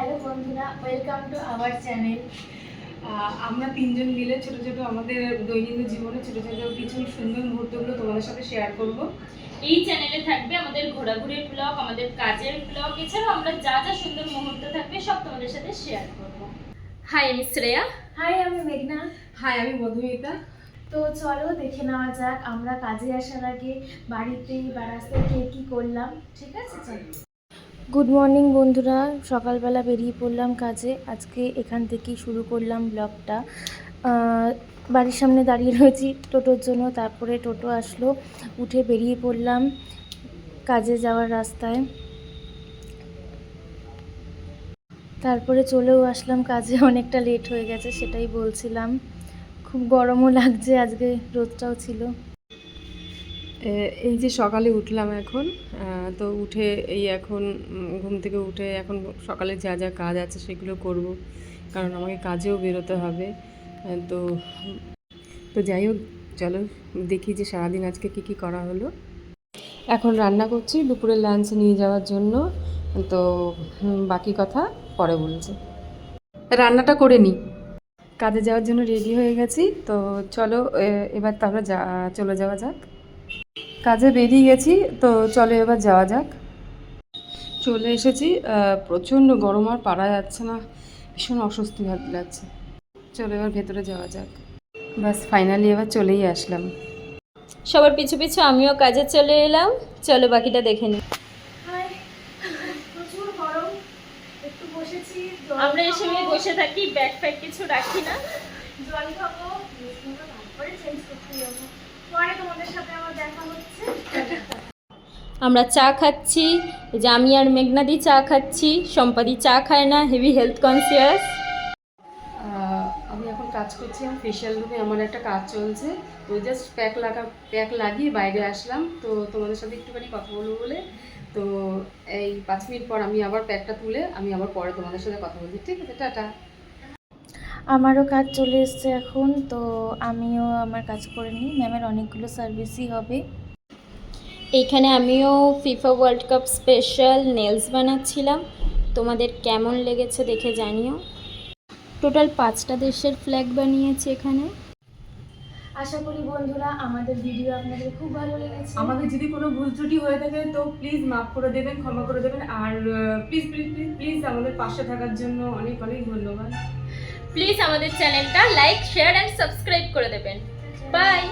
Hello বন্ধুরা, welcome to our channel. আমরা তিনজন মিলে ছোট ছোট আমাদের দৈনন্দিন জীবনে ছোট ছোট কিছু সুন্দর মুহূর্তগুলো তোমাদের সাথে শেয়ার করব। এই চ্যানেলে থাকবে আমাদের ঘোরাঘুরির ব্লগ, আমাদের কাজের ব্লগ, এছাড়াও আমরা যা যা সুন্দর মুহূর্ত থাকবে সব তোমাদের সাথে শেয়ার করব। হাই, আমি শ্রেয়া। হাই, আমি মেঘনা। হাই, আমি মধুমিতা। তো চলো দেখে নেওয়া যাক আমরা কাজে আসার আগে বাড়িতে বা রাস্তায় কে কী করলাম। ঠিক আছে, চলো। গুড মর্নিং বন্ধুরা, সকালবেলা বেরিয়ে পড়লাম কাজে। আজকে এখান থেকেই শুরু করলাম ব্লগটা। বাড়ির সামনে দাঁড়িয়ে রয়েছি টোটোর জন্য, তারপরে টোটো আসলো, উঠে বেরিয়ে পড়লাম কাজে যাওয়ার রাস্তায়। তারপরে চলেও আসলাম কাজে, অনেকটা লেট হয়ে গেছে সেটাই বলছিলাম। খুব গরমও লাগছে, আজকে রোদটাও ছিল। এই যে সকালে উঠলাম এখন, তো উঠে এই এখন ঘুম থেকে উঠে এখন সকালে যা যা কাজ আছে সেগুলো করব, কারণ আমাকে কাজেও বেরোতে হবে। তো তো যাই হোক, চলো দেখি যে সারাদিন আজকে কী কী করা হলো। এখন রান্না করছি দুপুরের লাঞ্চ নিয়ে যাওয়ার জন্য, তো বাকি কথা পরে বলছি। রান্নাটা করে নিই, কাজে যাওয়ার জন্য রেডি হয়ে গেছি। তো চলো এবার তারপরে চলে যাওয়া যাক। কাজে বেরিয়ে গেছি, তো চলো এবার যাওয়া যাক। চলে এসেছি, প্রচণ্ড গরম, আর পারা যাচ্ছে না, ভীষণ অস্বস্তি লাগছে। চলো এবার ভেতরে যাওয়া যাক। বাস ফাইনালি এবার চলেই আসলাম। সবার পিছু পিছু আমিও কাজে চলে এলাম। চলো বাকিটা দেখে নিই। প্রচুর গরম, একটু বসেছি। আমরা এই সময় বসে থাকি, ব্যাগ ফ্যাগ কিছু রাখি না। জল খাবো, তারপরে চেঞ্জ করতে যাবো। পরে তোমাদের সাথে আমার দেখা হচ্ছে। আমরা চা খাচ্ছি, এই যে আমি আর মেঘনাদি চা খাচ্ছি। সম্পাদি চা খায় না, হেভি হেলথ কনসিয়াস। আমি এখন কাজ করছি, আমার ফেশিয়াল রুমে আমার একটা কাজ চলছে। তো জাস্ট প্যাক লাগিয়ে বাইরে আসলাম, তো তোমাদের সাথে একটুখানি কথা বলবো বলে। তো এই 5 মিনিট পর আমি আবার প্যাকটা তুলে আমি আবার পরে তোমাদের সাথে কথা বলছি। ঠিক আছে, টাটা। আমারও কাজ চলে এসছে এখন, তো আমিও আমার কাজ করে নিই। ম্যামের অনেকগুলো সার্ভিসই হবে। এইখানে আমিও FIFA world cup special nails বানাচ্ছিলাম। তোমাদের কেমন লেগেছে দেখে জানিও। টোটাল 5টা দেশের ফ্ল্যাগ বানিয়েছি এখানে। আশা করি বন্ধুরা আমাদের ভিডিও আপনাদের খুব ভালো লেগেছে। আমাদের যদি কোনো ভুল ত্রুটি হয়ে থাকে তো প্লিজ মাফ করে দেবেন, ক্ষমা করে দেবেন। আর প্লিজ প্লিজ প্লিজ প্লিজ আমাদের পাশে থাকার জন্য অনেক অনেক ধন্যবাদ। প্লিজ আমাদের চ্যানেলটা লাইক, শেয়ার অ্যান্ড সাবস্ক্রাইব করে দেবেন। বাই।